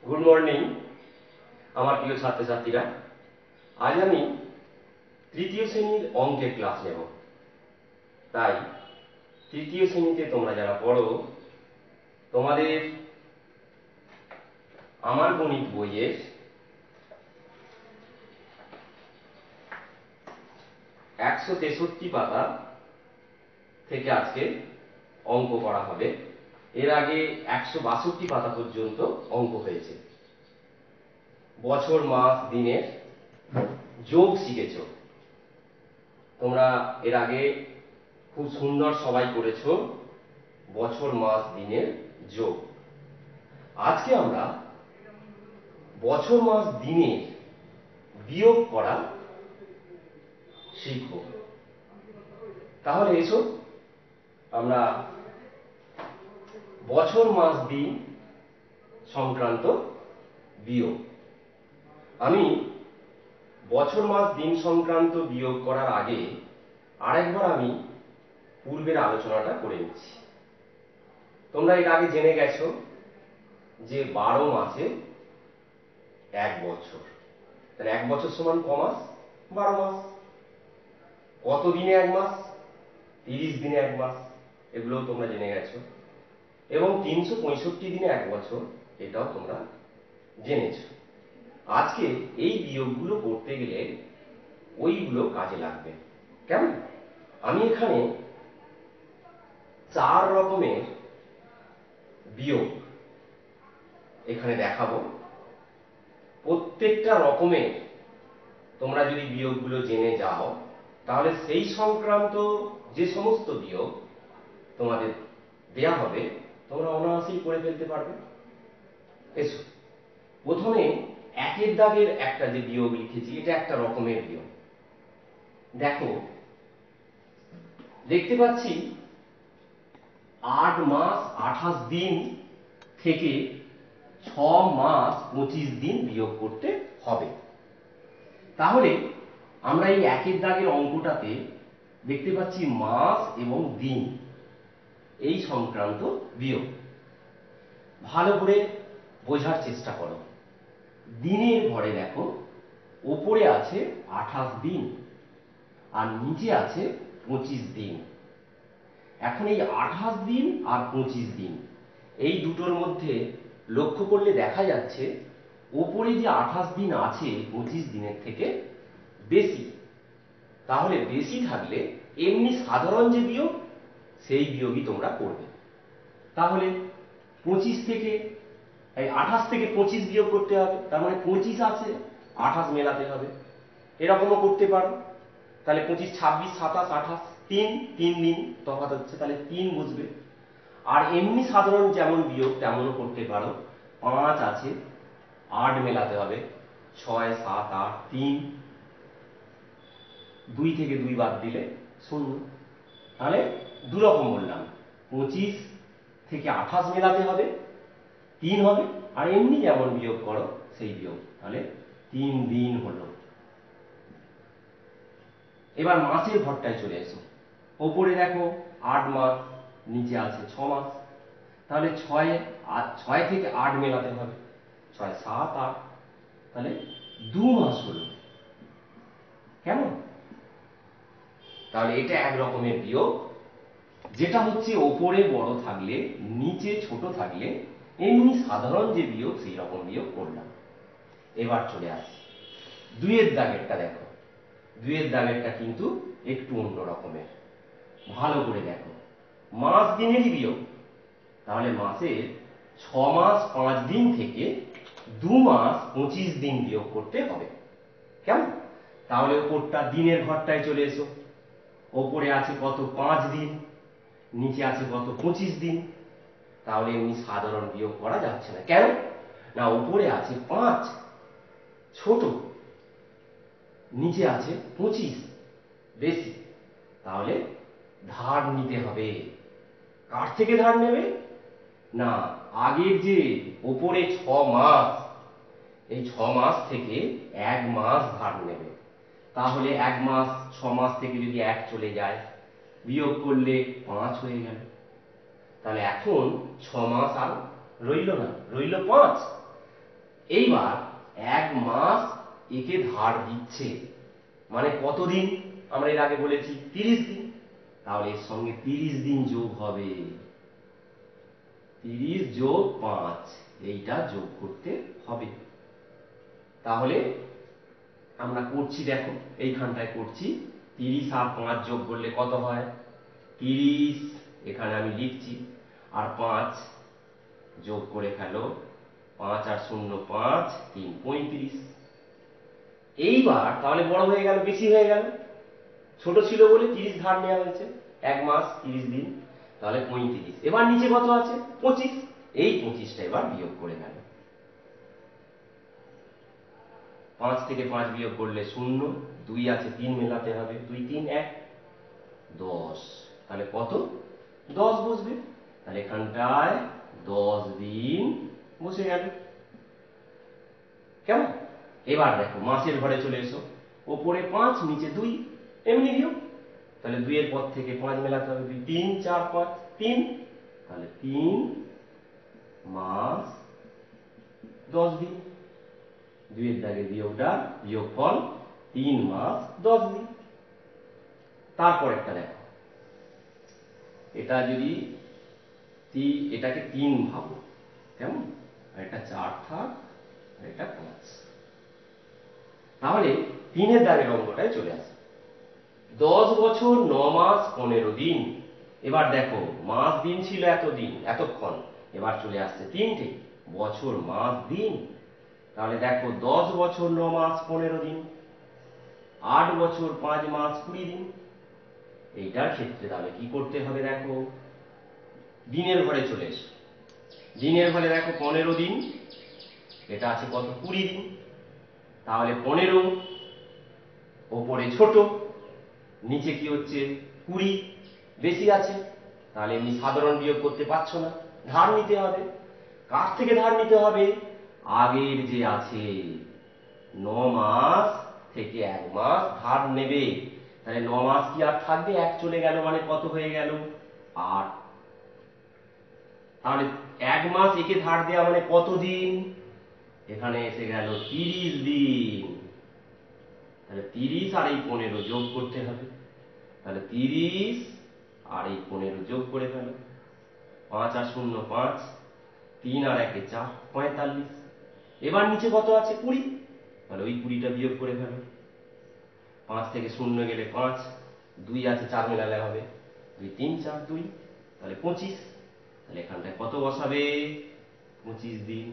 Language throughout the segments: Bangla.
গুড মর্নিং আমার প্রিয় ছাত্রছাত্রীরা। আজ আমি তৃতীয় শ্রেণীর অঙ্কের ক্লাস নেব। তাই তৃতীয় শ্রেণীতে তোমরা যারা পড়ো, তোমাদের আমার গণিত বইয়ের 163 পাতা থেকে আজকে অঙ্ক করা হবে। এর আগে 162 পাতা পর্যন্ত অঙ্ক হয়েছে। বছর মাস দিনের যোগ শিখেছ তোমরা। এর আগে খুব সুন্দর সবাই করেছো বছর মাস দিনের যোগ। আজকে আমরা বছর মাস দিনের বিয়োগ করা শিখব। তাহলে এসো আমরা বছর মাস দিন সংক্রান্ত বিয়োগ। আমি বছর মাস দিন সংক্রান্ত বিয়োগ করার আগে আরেকবার আমি পূর্বের আলোচনাটা করে নিচ্ছি। তোমরা এর আগে জেনে গেছো যে 12 মাসে 1 বছর, তাহলে 1 বছর সমান ক মাস? 12 মাস। কত দিনে 1 মাস? 30 দিনে 1 মাস, এগুলো তোমরা জেনে গেছো। এবং 365 দিনে 1 বছর, এটাও তোমরা জেনেছো। আজকে এই বিয়োগগুলো করতে গেলে ওইগুলো কাজে লাগবে। কেমন? আমি এখানে 4 রকমের বিয়োগ এখানে দেখাবো। প্রত্যেকটা রকমের তোমরা যদি বিয়োগগুলো জেনে যাও, তাহলে সেই সংক্রান্ত যে সমস্ত বিয়োগ তোমাদের দেয়া হবে তোমরা অনায়াসেই করে ফেলতে পারবে। এসো, প্রথমে একের দাগের একটা যে বিয়োগ লিখেছি, এটা একটা রকমের বিয়োগ। দেখো, দেখতে পাচ্ছি 8 মাস 28 দিন থেকে 6 মাস 25 দিন বিয়োগ করতে হবে। তাহলে আমরা এই একের দাগের অঙ্কটাতে দেখতে পাচ্ছি মাস এবং দিন এই সংক্রান্ত বিয়োগ। ভালো করে বোঝার চেষ্টা করো। দিনের ঘরে দেখো, ওপরে আছে 28 দিন আর নিচে আছে 25 দিন। এখন এই 28 দিন আর 25 দিন, এই দুটোর মধ্যে লক্ষ্য করলে দেখা যাচ্ছে ওপরে যে 28 দিন আছে 25 দিনের থেকে বেশি। তাহলে বেশি থাকলে এমনি সাধারণ যে বিয়োগ, সেই বিয়োগই তোমরা করবে। তাহলে 25 থেকে 28 থেকে 25 বিয়োগ করতে হবে, তার মানে 25 আছে 28 মেলাতে হবে। এরকমও করতে পারো। তাহলে 25, 26, 27, 28, 3 দিন তফাৎ হচ্ছে, তাহলে 3 বসবে। আর এমনি সাধারণ যেমন বিয়োগ তেমনও করতে পারো। 5 আছে 8 মেলাতে হবে, 6, 7, 8, 3, 2 থেকে 2 বাদ দিলে 0। তাহলে দু রকম বললাম, 25 থেকে 28 মেলাতে হবে, 3 হবে। আর এমনি যেমন বিয়োগ করো সেই বিয়োগ। তাহলে 3 দিন হলো। এবার মাসের ঘরটায় চলে এসো। ওপরে দেখো 8 মাস, নিচে আছে 6 মাস। তাহলে 6 থেকে 8 মেলাতে হবে, 6, 7, 8, তাহলে 2 মাস হলো। কেমন? তাহলে এটা এক রকমের বিয়োগ, যেটা হচ্ছে ওপরে বড় থাকলে নিচে ছোট থাকলে এমনি সাধারণ যে বিয়োগ সেই রকম বিয়োগ করলাম। এবার চলে আসি 2 এর দাগেরটা। দেখো, 2 এর দাগেরটা কিন্তু একটু অন্য রকমের। ভালো করে দেখো, মাস দিনেরই বিয়োগ। তাহলে মাসের 6 মাস 5 দিন থেকে 2 মাস 25 দিন বিয়োগ করতে হবে। কেমন? তাহলে ওপরটা দিনের ঘরটায় চলে এসো। ওপরে আছে কত? 5 দিন, নিচে আছে কত? 25 দিন। তাহলে এমনি সাধারণ বিয়োগ করা যাচ্ছে না। কেন? না, উপরে আছে 5 ছোট, নিচে আছে 25 বেশি। তাহলে ধার নিতে হবে। কার থেকে ধার নেবে? না, আগের যে ওপরে 6 মাস, এই 6 মাস থেকে 1 মাস ধার নেবে। তাহলে 1 মাস 6 মাস থেকে যদি 1 চলে যায়, বিয়োগ করলে 5 হয়ে গেল। তাহলে এখন 6 মাস আর রইল না, রইল 5। এইবার 1 মাস একে ধার দিচ্ছে, মানে কতদিন? আমরা এর আগে বলেছি 30 দিন। তাহলে এর সঙ্গে 30 দিন যোগ হবে, 30 যোগ 5, এইটা যোগ করতে হবে। তাহলে আমরা করছি, দেখো এইখানটায় করছি। 30 আর 5 যোগ করলে কত হয়? 30 এখানে আমি লিখছি, আর 5 যোগ করে ফেলো। 5 আর 0 5, 3 35। এইবার তাহলে বড় হয়ে গেল, বেশি হয়ে গেল। ছোট ছিল বলে 30 ধার নেওয়া হয়েছে, 1 মাস 30 দিন, তাহলে 35। এবার নিচে কত আছে? 25। এই 25টা এবার বিয়োগ করে গেল। 5 থেকে 5 বিয়োগ করলে 0, 2 আছে 3 মেলাতে হবে, 2 3 1, 10। তাহলে কত? 10 বসবে। তাহলে এখানটায় 10 দিন বসে গেল। কেমন? এবার দেখো মাসের ঘরে চলে এসো, ওপরে 5 নিচে 2, এমনি দিও। তাহলে 2 এর পর থেকে 5 মেলাতে হবে, 2 3 4 5 3। তাহলে 3 মাস 10 দিন। 2 এর দাগে বিয়োগটা, বিয়োগফল 3 মাস 10 দিন। তারপর একটা দেখো, এটা যদি এটাকে 3 ভাবো, কেমন? আর এটা 4 থাক, আর এটা 5। তাহলে 3 এর দাগের অঙ্কটায় চলে আসে। 10 বছর 9 মাস 15 দিন। এবার দেখো মাস দিন ছিল এতদিন এতক্ষণ, এবার চলে আসছে 3টে বছর মাস দিন। তাহলে দেখো 10 বছর 9 মাস 15 দিন, 8 বছর 5 মাস 20 দিন। এইটার ক্ষেত্রে তাহলে কি করতে হবে? দেখো দিনের ঘরে চলে এসো। দিনের ঘরে দেখো 15 দিন, এটা আছে কত? 20 দিন। তাহলে 15 ওপরে ছোট, নিচে কি হচ্ছে? 20 বেশি আছে। তাহলে এমনি সাধারণ বিয়োগ করতে পারছো না, ধার নিতে হবে। কার থেকে ধার নিতে হবে? আগের যে আছে 9 মাস থেকে 1 মাস ধার নেবে। তাহলে 9 মাস কি আর থাকবে? 1 চলে গেল, মানে কত হয়ে গেল? 8। তাহলে 1 মাস একে ধার দেওয়া মানে কত দিন? এখানে এসে গেল 30 দিন। তাহলে 30 আর এই 15 যোগ করতে হবে। তাহলে 30 আর এই 15 যোগ করে ফেলো। 5 আর 0 5, 3 আর 1 4, 45। এবার নিচে কত আছে? 20। তাহলে ওই 20টা বিয়োগ করে ফেলো। 5 থেকে 0 গেলে 5, 2 আছে 4 মেলালে হবে, 2 3 4 2, তাহলে 25। তাহলে এখানটায় কত বসাবে? 25 দিন।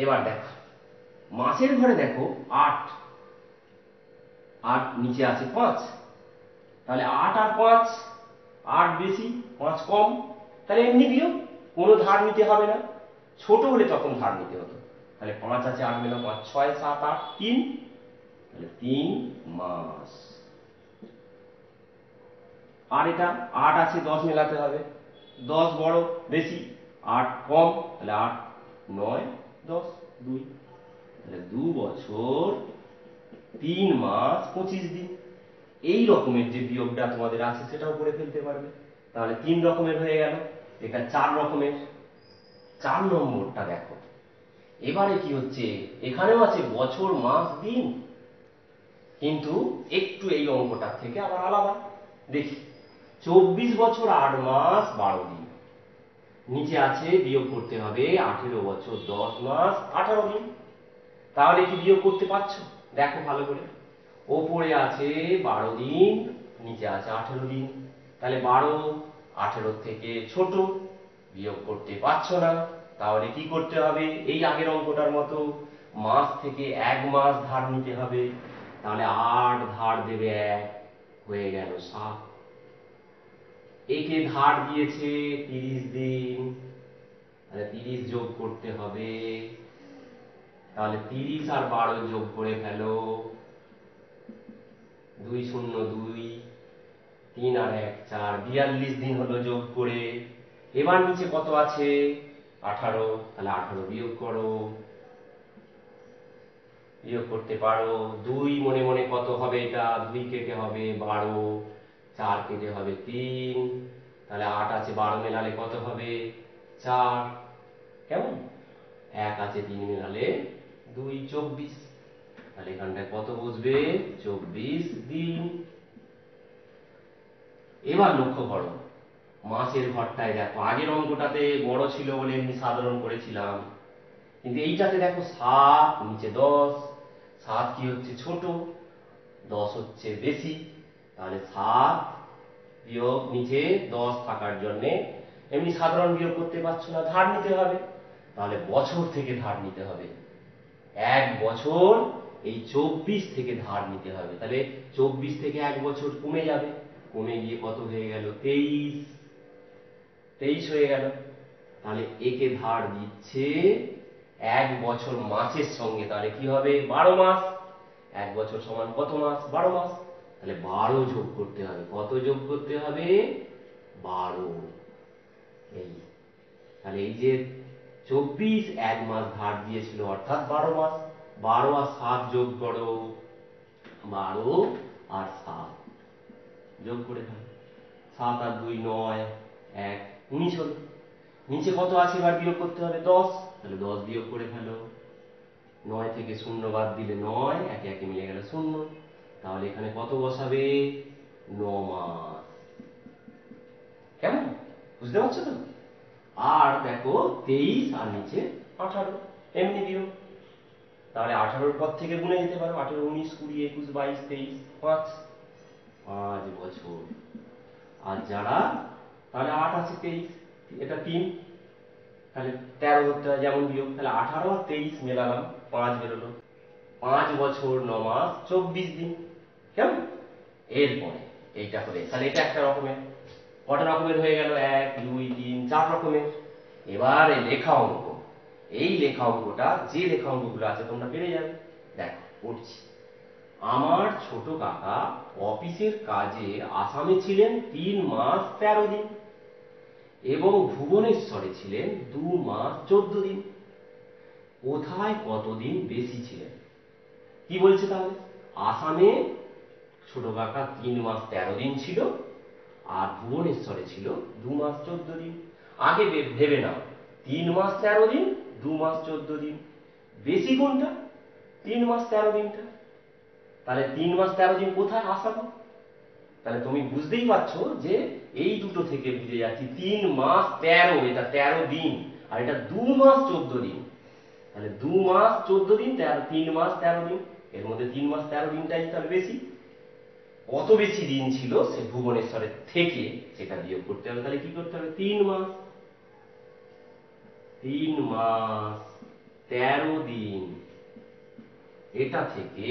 এবার দেখো মাসের ঘরে দেখো 8, আর নিচে আছে 5। তাহলে 8 আর 5, 8 বেশি 5 কম, তাহলে এমনি বিয়োগ, কোনো ধার নিতে হবে না। ছোট হলে তখন ধার নিতে হতো। তাহলে 5 আছে 8 মেলা 5 6 7 8 3, তাহলে 3 মাস। আর এটা 8 আছে 10 মেলাতে হবে, 10 বড় বেশি 8 কম, তাহলে 8 9 10 2, তাহলে 2 বছর 3 মাস 25 দিন। এই রকমের যে বিয়োগটা তোমাদের আছে সেটাও করে ফেলতে পারবে। তাহলে 3 রকমের হয়ে গেল, এটা 4 রকমের। 4 নম্বরটা দেখো, এবারে কি হচ্ছে? এখানেও আছে বছর মাস দিন, কিন্তু একটু এই অঙ্কটার থেকে আবার আলাদা। দেখি 24 বছর 8 মাস 12 দিন। নিচে আছে বিয়োগ করতে হবে 18 বছর 10 মাস 18 দিন। তাহলে কি বিয়োগ করতে পারছো? দেখো ভালো করে, ওপরে আছে 12 দিন, নিচে আছে 18 দিন। তাহলে 12 18 থেকে ছোট, বিয়োগ করতে পারছো না। তাহলে কি করতে হবে? এই আগের অঙ্কটার মতো মাস থেকে 1 মাস ধার নিতে হবে। তাহলে 8 ধার দেবে 1, হয়ে গেল 7। একে ধার দিয়েছে 30 দিন, তাহলে 30 যোগ করতে হবে। তাহলে 30 আর 12 যোগ করে ফেলো, 2 0 2, 3 আর 1 4, 42 দিন হলো যোগ করে। এবার নিচে কত আছে? 18, তাহলে 18 বিয়োগ করো, বিয়োগ করতে পারো। 2 মনে মনে কত হবে? এটা 2 কেটে হবে 12, 4 কেটে হবে 3, তাহলে 8 আছে 12 মেলালে কত হবে? 4। কেমন? এক আছে 3 মেলালে 2, 24। তাহলে এখানটায় কত বসবে? 24 দিন। এবার লক্ষ্য করো মাসের ঘরটায় দেখো, আগের অঙ্কটাতে বড় ছিল বলে এমনি সাধারণ করেছিলাম, কিন্তু এইটাতে দেখো 7 নিচে 10। 7 কি হচ্ছে? ছোট, 10 হচ্ছে বেশি। তাহলে 7 বিয়োগ নিচে 10 থাকার জন্যে এমনি সাধারণ বিয়োগ করতে পারছো না, ধার নিতে হবে। তাহলে বছর থেকে ধার নিতে হবে, 1 বছর এই 24 থেকে ধার নিতে হবে। তাহলে 24 থেকে 1 বছর কমে যাবে, কমে গিয়ে কত হয়ে গেল? 23। 23 হয়ে গেল। তাহলে একে ধার দিচ্ছে 1 বছর মাসের সঙ্গে, তাহলে কি হবে? 12 মাস। 1 বছর সমান কত মাস? 12 মাস। তাহলে 12 যোগ করতে হবে। কত যোগ করতে হবে? 12। এই তাহলে এই যে 24 1 মাস ধার দিয়েছিল অর্থাৎ 12 মাস। 12 আর 7 যোগ করো, 12 আর 7 যোগ করে ফেলো। 7 আর 2 9, 1 19 হলো। নিচে কত আছে এবার বিয়োগ করতে হবে? 10। তাহলে 10 বিয়োগ করে ফেলো। 9 থেকে 0 বাদ দিলে 9, একে একে মিলে গেল 0। তাহলে এখানে কত বসাবে? 9 মাস। কেমন? বুঝতে পারছো তো? আর দেখো 23 আর নিচে 18 এমনি বিয়োগ। তাহলে 18-র পর থেকে গুণে যেতে পারো। 18, 19, 20, 21, 22, 23, 5 বছর। আর যারা, তাহলে 8 আছে 23, এটা 3, তাহলে 13 ধরতে হয় যেমন বিয়োগ। তাহলে 18 আর 23 মেলালাম, 5 বেরোলো। 5 বছর 9 মাস 24 দিন। কেমন? এরপরে এইটা হলে, তাহলে এটা একটা রকমের। কটা রকমের হয়ে গেল? 1, 2, 3, 4 রকমের। এবার এই লেখা অঙ্ক, এই লেখা অঙ্কটা, যে লেখা অঙ্কগুলো আছে তোমরা পেরে যাবে। দেখো পড়ছি। আমার ছোট কাকা অফিসের কাজে আসামে ছিলেন 3 মাস 13 দিন এবং ভুবনেশ্বরে ছিলেন 2 মাস 14 দিন। কোথায় কতদিন বেশি ছিলেন? কি বলছে তাহলে? আসামে ছোট কাকা 3 মাস 13 দিন ছিল আর ভুবনেশ্বরে ছিল 2 মাস 14 দিন। আগে ভেবে নাও, 3 মাস 13 দিন, 2 মাস 14 দিন, বেশি কোনটা? 3 মাস 13 দিনটা। তাহলে 3 মাস 13 দিন কোথায়? আসামে। তাহলে তুমি বুঝতেই পারছো যে এই দুটো থেকে বুঝে যাচ্ছি 3 মাস 13, এটা 13 দিন, আর এটা 2 মাস 14 দিন। তাহলে 2 মাস 14 দিন, 3 মাস 13 দিন, এর মধ্যে 3 মাস 13 দিনটাই তাহলে বেশি। কত বেশি দিন ছিল সে ভুবনেশ্বরের থেকে, সেটা বিয়োগ করতে হবে। তাহলে কি করতে হবে? 3 মাস 13 দিন, এটা থেকে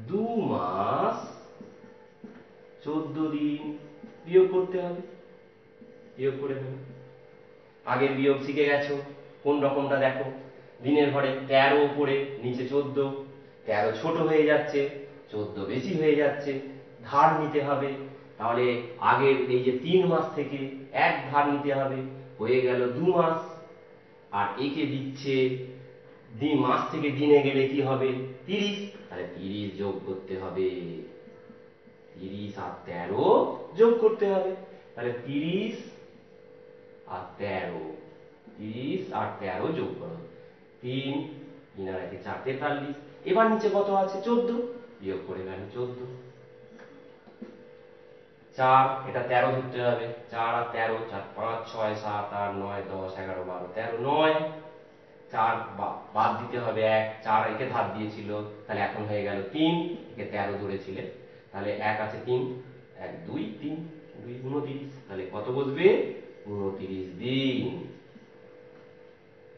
2 মাস 14 দিন বিয়োগ করতে হবে। বিয়োগ করে ফেলো। আগের বিয়োগ শিখে গেছো, কোন রকমটা দেখো। দিনের ঘরে 13 উপরে, নিচে 14। 13 ছোট হয়ে যাচ্ছে, 14 বেশি হয়ে যাচ্ছে, ধার নিতে হবে। তাহলে আগের এই যে 3 মাস থেকে 1 ধার নিতে হবে, হয়ে গেল 2 মাস। আর একে দিচ্ছে মাস থেকে দিনে গেলে কি হবে? 30। তাহলে 30 যোগ করতে হবে। 30 আর 13 যোগ করতে হবে। তাহলে 30 আর 13, 30 আর 13 যোগ করো। 3, 3 আর 1 4, 43। এবার নিচে কত আছে? 14, বিয়োগ করে ফেলো। 14, 4, এটা 13 ধরতে হবে। 4 আর 13, 4, 5, 6, 7, 8, 9, 10, 11, 12, 13, 9। 4 বাদ দিতে হবে 1, 4 একে ধার দিয়েছিল, তাহলে এখন হয়ে গেল 3, একে 13 ধরেছিলে, তাহলে 1 আছে 3, 1, 2, 3, 2, 29। তাহলে কত বসবে? 29 দিন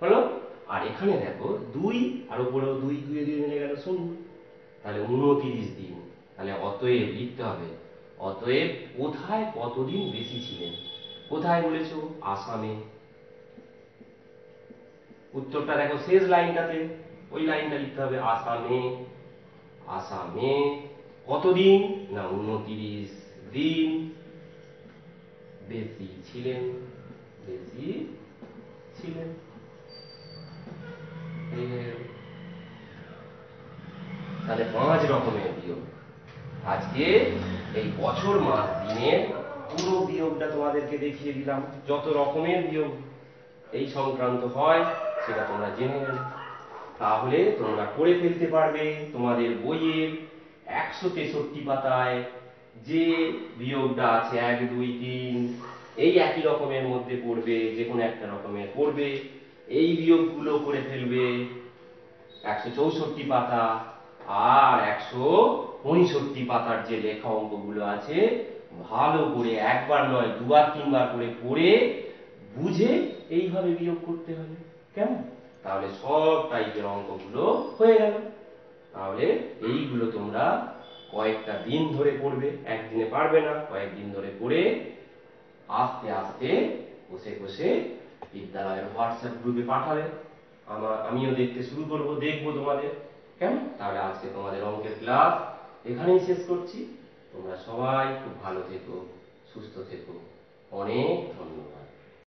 হলো। আর এখানে দেখো 2 আর উপরেও 2, 2 এ 2 মিলে গেল 0, তাহলে 29 দিন। তাহলে অতএব লিখতে হবে, অতএব কোথায় কতদিন বেশি ছিলেন? কোথায় বলেছো? আসামে। উত্তরটা দেখো শেষ লাইনটাতে, ওই লাইনটা লিখতে হবে। আসামে, আসামে কতদিন? না 29 দিন বেশি ছিলেন, বেশি ছিলেন। এই হয়ে গেল। তাহলে 5 রকমের বিয়োগ। আজকে এই বছর মাস দিনের পুরো বিয়োগটা তোমাদেরকে দেখিয়ে দিলাম। যত রকমের বিয়োগ এই সংক্রান্ত হয় সেটা তোমরা জেনে গেলে। তাহলে তোমরা করে ফেলতে পারবে তোমাদের বইয়ের 163 পাতায় যে বিয়োগটা আছে 1 2 3 এই একই রকমের মধ্যে পড়বে, যে কোনো একটা রকমের পড়বে, এই বিয়োগগুলো করে ফেলবে। 164 পাতা আর 169 পাতার যে লেখা অঙ্কগুলো আছে ভালো করে একবার নয় দুবার তিনবার করে পড়ে বুঝে এইভাবে বিয়োগ করতে হবে। কেমন? তাহলে সব টাইপের অঙ্কগুলো হয়ে গেল। তাহলে এইগুলো তোমরা কয়েকটা দিন ধরে পড়বে, একদিনে পারবে না, কয়েকদিন ধরে পড়ে আস্তে আস্তে বসে বসে বিদ্যালয়ের হোয়াটসঅ্যাপ গ্রুপে পাঠাবে। আমিও দেখতে শুরু করব, দেখবো তোমাদের। কেমন? তাহলে আজকে তোমাদের অঙ্কের ক্লাস এখানেই শেষ করছি। তোমরা সবাই খুব ভালো থেকো, সুস্থ থেকো। অনেক ধন্যবাদ।